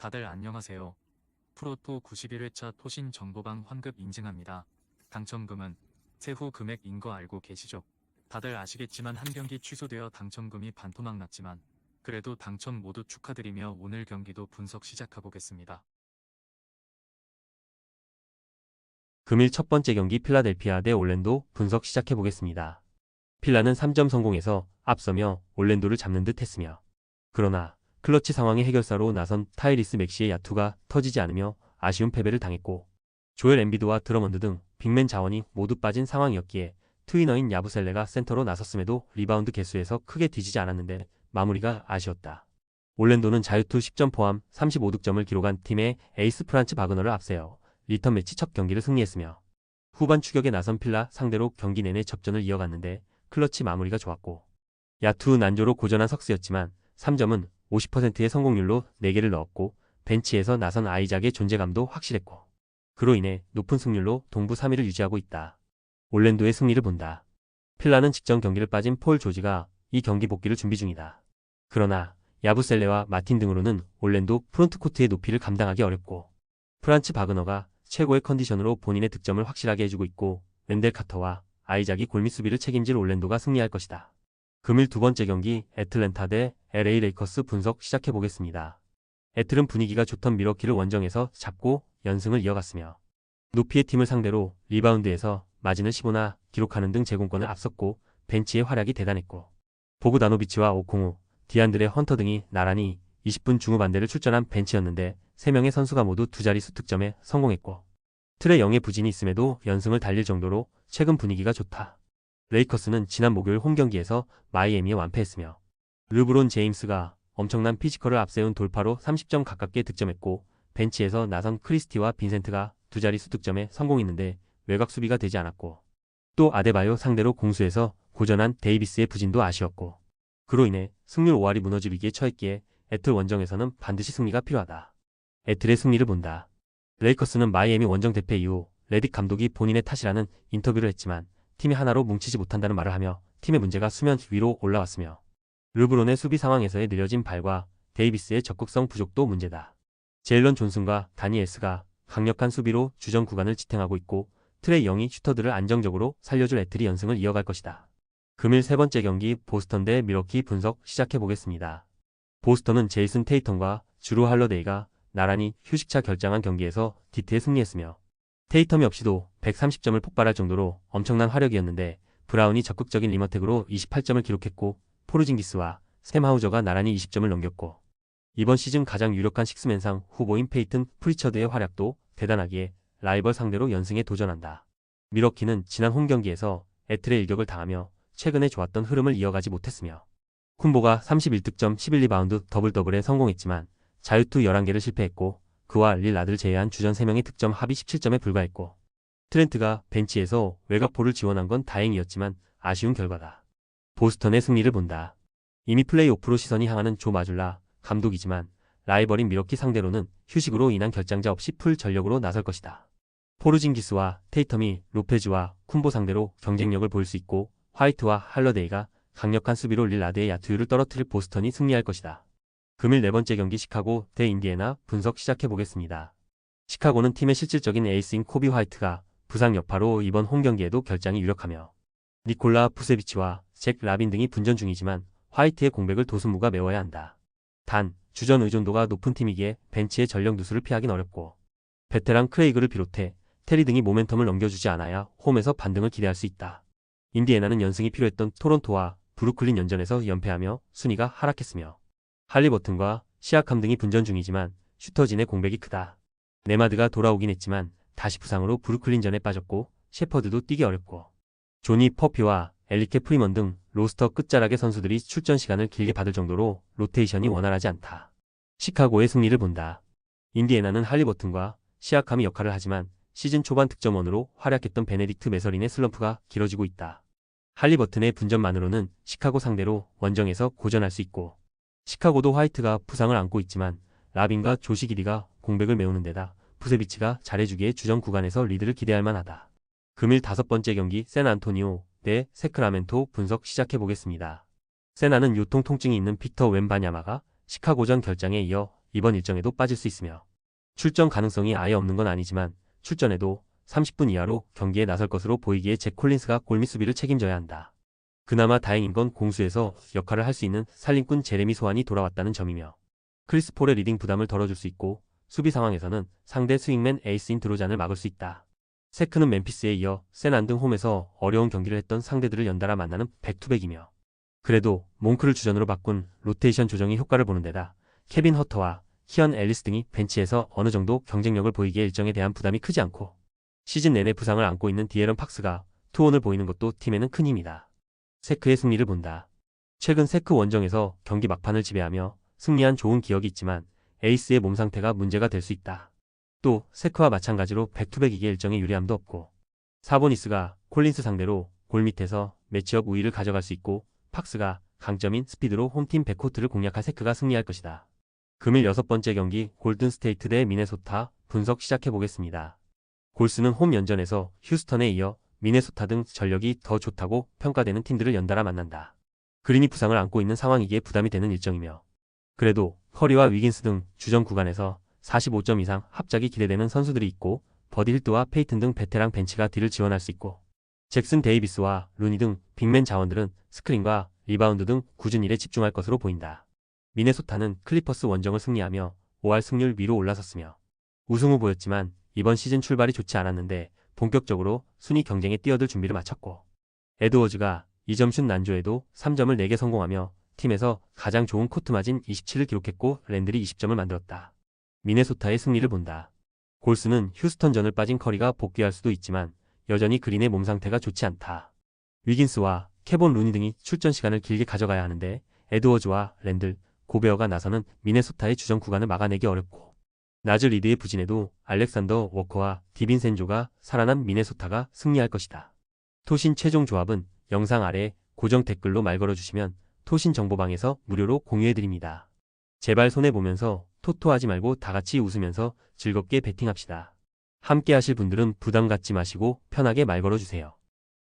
다들 안녕하세요. 프로토 91회차 토신 정보방 환급 인증합니다. 당첨금은 세후 금액인 거 알고 계시죠? 다들 아시겠지만 한 경기 취소되어 당첨금이 반토막 났지만 그래도 당첨 모두 축하드리며 오늘 경기도 분석 시작해보겠습니다. 금일 첫 번째 경기 필라델피아 대 올랜도 분석 시작해보겠습니다. 필라는 3점 성공해서 앞서며 올랜도를 잡는 듯 했으며 그러나 클러치 상황의 해결사로 나선 타이리스 맥시의 야투가 터지지 않으며 아쉬운 패배를 당했고 조엘 엠비드와 드러먼드 등 빅맨 자원이 모두 빠진 상황이었기에 트위너인 야부셀레가 센터로 나섰음에도 리바운드 개수에서 크게 뒤지지 않았는데 마무리가 아쉬웠다. 올랜도는 자유투 10점 포함 35득점을 기록한 팀의 에이스 프란츠 바그너를 앞세워 리턴 매치 첫 경기를 승리했으며 후반 추격에 나선 필라 상대로 경기 내내 접전을 이어갔는데 클러치 마무리가 좋았고 야투 난조로 고전한 석스였지만 3점은 50%의 성공률로 4개를 넣었고 벤치에서 나선 아이작의 존재감도 확실했고 그로 인해 높은 승률로 동부 3위를 유지하고 있다. 올랜도의 승리를 본다. 필라는 직전 경기를 빠진 폴 조지가 이 경기 복귀를 준비 중이다. 그러나 야부셀레와 마틴 등으로는 올랜도 프론트코트의 높이를 감당하기 어렵고 프란츠 바그너가 최고의 컨디션으로 본인의 득점을 확실하게 해주고 있고 웬델 카터와 아이작이 골밑 수비를 책임질 올랜도가 승리할 것이다. 금일 두 번째 경기 애틀랜타 대 LA 레이커스 분석 시작해보겠습니다. 애틀은 분위기가 좋던 밀워키를 원정에서 잡고 연승을 이어갔으며 높이의 팀을 상대로 리바운드에서 마진을 15나 기록하는 등 제공권을 앞섰고 벤치의 활약이 대단했고 보그다노비치와 오콩우, 디안드레 헌터 등이 나란히 20분 중후반대를 출전한 벤치였는데 3명의 선수가 모두 두 자릿수 득점에 성공했고 틀에 0의 부진이 있음에도 연승을 달릴 정도로 최근 분위기가 좋다. 레이커스는 지난 목요일 홈경기에서 마이애미에 완패했으며 르브론 제임스가 엄청난 피지컬을 앞세운 돌파로 30점 가깝게 득점했고 벤치에서 나선 크리스티와 빈센트가 두 자릿수 득점에 성공했는데 외곽 수비가 되지 않았고 또 아데바요 상대로 공수에서 고전한 데이비스의 부진도 아쉬웠고 그로 인해 승률 5할이 무너질 위기에 처했기에 애틀 원정에서는 반드시 승리가 필요하다. 애틀의 승리를 본다. 레이커스는 마이애미 원정 대패 이후 레딕 감독이 본인의 탓이라는 인터뷰를 했지만 팀이 하나로 뭉치지 못한다는 말을 하며 팀의 문제가 수면 위로 올라왔으며 르브론의 수비 상황에서의 느려진 발과 데이비스의 적극성 부족도 문제다. 제일런 존슨과 다니엘스가 강력한 수비로 주전 구간을 지탱하고 있고 트레이 영이 슈터들을 안정적으로 살려줄 애틀이 연승을 이어갈 것이다. 금일 세 번째 경기 보스턴 대 밀워키 분석 시작해보겠습니다. 보스턴은 제이슨 테이텀과 주루 할러데이가 나란히 휴식차 결장한 경기에서 디트에 승리했으며 테이텀이 없이도 130점을 폭발할 정도로 엄청난 화력이었는데 브라운이 적극적인 리머텍으로 28점을 기록했고 포르징기스와 샘 하우저가 나란히 20점을 넘겼고 이번 시즌 가장 유력한 식스맨상 후보인 페이튼 프리처드의 활약도 대단하기에 라이벌 상대로 연승에 도전한다. 밀워키는 지난 홈경기에서 애틀의 일격을 당하며 최근에 좋았던 흐름을 이어가지 못했으며 쿤보가 31득점 11리바운드 더블더블에 성공했지만 자유투 11개를 실패했고 그와 릴라드를 제외한 주전 3명의 득점 합이 17점에 불과했고 트렌트가 벤치에서 외곽포를 지원한 건 다행이었지만 아쉬운 결과다. 보스턴의 승리를 본다. 이미 플레이오프로 시선이 향하는 조 마줄라 감독이지만 라이벌인 밀워키 상대로는 휴식으로 인한 결장자 없이 풀 전력으로 나설 것이다. 포르징기스와 테이텀이 로페즈와 쿤보 상대로 경쟁력을 보일 수 있고 화이트와 할러데이가 강력한 수비로 릴라드의 야투율을 떨어뜨릴 보스턴이 승리할 것이다. 금일 네 번째 경기 시카고 대 인디애나 분석 시작해보겠습니다. 시카고는 팀의 실질적인 에이스인 코비 화이트가 부상 여파로 이번 홈경기에도 결장이 유력하며 니콜라 부세비치와 잭 라빈 등이 분전 중이지만 화이트의 공백을 도수무가 메워야 한다. 단 주전 의존도가 높은 팀이기에 벤치의 전력 누수를 피하긴 어렵고 베테랑 크레이그를 비롯해 테리 등이 모멘텀을 넘겨주지 않아야 홈에서 반등을 기대할 수 있다. 인디애나는 연승이 필요했던 토론토와 브루클린 연전에서 연패하며 순위가 하락했으며 할리버튼과 시아캄 등이 분전 중이지만 슈터진의 공백이 크다. 네마드가 돌아오긴 했지만 다시 부상으로 브루클린전에 빠졌고 셰퍼드도 뛰기 어렵고 조니 퍼피와 엘리케 프리먼 등 로스터 끝자락의 선수들이 출전 시간을 길게 받을 정도로 로테이션이 원활하지 않다. 시카고의 승리를 본다. 인디애나는 할리버튼과 시아캄이 역할을 하지만 시즌 초반 득점원으로 활약했던 베네딕트 메서린의 슬럼프가 길어지고 있다. 할리버튼의 분전만으로는 시카고 상대로 원정에서 고전할 수 있고 시카고도 화이트가 부상을 안고 있지만 라빈과 조시 기디가 공백을 메우는 데다 부세비치가 잘해주기에 주전 구간에서 리드를 기대할 만하다. 금일 다섯 번째 경기 샌안토니오 대 세크라멘토 분석 시작해보겠습니다. 세나는 요통 통증이 있는 빅터 웬바냐마가 시카고전 결장에 이어 이번 일정에도 빠질 수 있으며 출전 가능성이 아예 없는 건 아니지만 출전해도 30분 이하로 경기에 나설 것으로 보이기에 잭 콜린스가 골밑 수비를 책임져야 한다. 그나마 다행인 건 공수에서 역할을 할 수 있는 살림꾼 제레미 소환이 돌아왔다는 점이며 크리스 폴의 리딩 부담을 덜어줄 수 있고 수비 상황에서는 상대 스윙맨 에이스인 드로잔을 막을 수 있다. 세크는 멤피스에 이어 샌안등 홈에서 어려운 경기를 했던 상대들을 연달아 만나는 백투백이며 그래도 몽크를 주전으로 바꾼 로테이션 조정이 효과를 보는 데다 케빈 허터와 키언 앨리스 등이 벤치에서 어느 정도 경쟁력을 보이기에 일정에 대한 부담이 크지 않고 시즌 내내 부상을 안고 있는 디에런 팍스가 투혼을 보이는 것도 팀에는 큰 힘이다. 세크의 승리를 본다. 최근 세크 원정에서 경기 막판을 지배하며 승리한 좋은 기억이 있지만 에이스의 몸 상태가 문제가 될 수 있다. 또 세크와 마찬가지로 백투백이기에 일정에 유리함도 없고 사보니스가 콜린스 상대로 골 밑에서 매치업 우위를 가져갈 수 있고 팍스가 강점인 스피드로 홈팀 백코트를 공략할 세크가 승리할 것이다. 금일 6번째 경기 골든스테이트 대 미네소타 분석 시작해보겠습니다. 골스는 홈 연전에서 휴스턴에 이어 미네소타 등 전력이 더 좋다고 평가되는 팀들을 연달아 만난다. 그린이 부상을 안고 있는 상황이기에 부담이 되는 일정이며 그래도 커리와 위긴스 등 주전 구간에서 45점 이상 합작이 기대되는 선수들이 있고 버디 힐트와 페이튼 등 베테랑 벤치가 뒤를 지원할 수 있고 잭슨 데이비스와 루니 등 빅맨 자원들은 스크린과 리바운드 등 굳은 일에 집중할 것으로 보인다. 미네소타는 클리퍼스 원정을 승리하며 5할 승률 위로 올라섰으며 우승 후보였지만 이번 시즌 출발이 좋지 않았는데 본격적으로 순위 경쟁에 뛰어들 준비를 마쳤고 에드워즈가 2점슛 난조에도 3점을 4개 성공하며 팀에서 가장 좋은 코트 마진 27을 기록했고 랜들이 20점을 만들었다. 미네소타의 승리를 본다. 골스는 휴스턴전을 빠진 커리가 복귀할 수도 있지만 여전히 그린의 몸 상태가 좋지 않다. 위긴스와 케본 루니 등이 출전 시간을 길게 가져가야 하는데 에드워즈와 랜들, 고베어가 나서는 미네소타의 주전 구간을 막아내기 어렵고 나즈 리드의 부진에도 알렉산더 워커와 디빈센조가 살아난 미네소타가 승리할 것이다. 토신 최종 조합은 영상 아래 고정 댓글로 말 걸어주시면 토신 정보방에서 무료로 공유해드립니다. 제발 손해보면서 토토하지 말고 다같이 웃으면서 즐겁게 베팅합시다. 함께 하실 분들은 부담 갖지 마시고 편하게 말 걸어주세요.